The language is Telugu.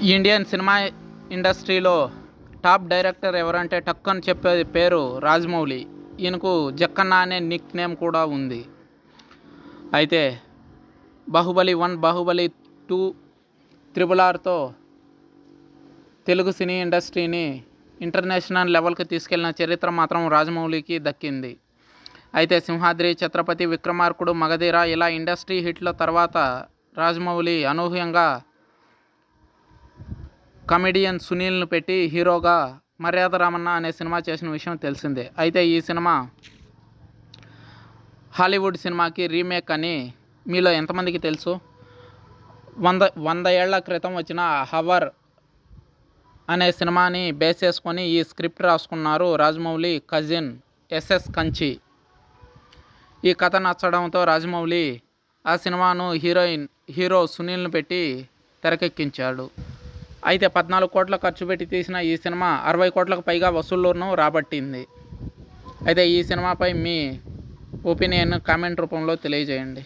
ఇండియన్ సినిమా ఇండస్ట్రీలో టాప్ డైరెక్టర్ ఎవరంటే టక్కని చెప్పే పేరు రాజమౌళి. ఈయనకు జక్కన్న అనే నిక్ నేమ్ కూడా ఉంది. అయితే బాహుబలి 1, బాహుబలి 2, RRRతో తెలుగు సినీ ఇండస్ట్రీని ఇంటర్నేషనల్ లెవెల్కి తీసుకెళ్లిన చరిత్ర మాత్రం రాజమౌళికి దక్కింది. అయితే సింహాద్రి, ఛత్రపతి, విక్రమార్కుడు, మగధీర ఇలా ఇండస్ట్రీ హిట్ల తర్వాత రాజమౌళి అనూహ్యంగా కమెడియన్ సునీల్ను పెట్టి హీరోగా మర్యాద రామన్న అనే సినిమా చేసిన విషయం తెలిసిందే. అయితే ఈ సినిమా హాలీవుడ్ సినిమాకి రీమేక్ అని మీలో ఎంతమందికి తెలుసు? 100 ఏళ్ల క్రితం వచ్చిన హవర్ అనే సినిమాని బేస్ చేసుకొని ఈ స్క్రిప్ట్ రాసుకున్నారు రాజమౌళి కజిన్ ఎస్ఎస్ కంచి. ఈ కథ నచ్చడంతో రాజమౌళి ఆ సినిమాను హీరో సునీల్ను పెట్టి తెరకెక్కించాడు. అయితే 14 కోట్ల ఖర్చు పెట్టి తీసిన ఈ సినిమా 60 కోట్లకు పైగా వసూళ్లను రాబట్టింది. అయితే ఈ సినిమాపై మీ ఒపీనియన్ కామెంట్ రూపంలో తెలియజేయండి.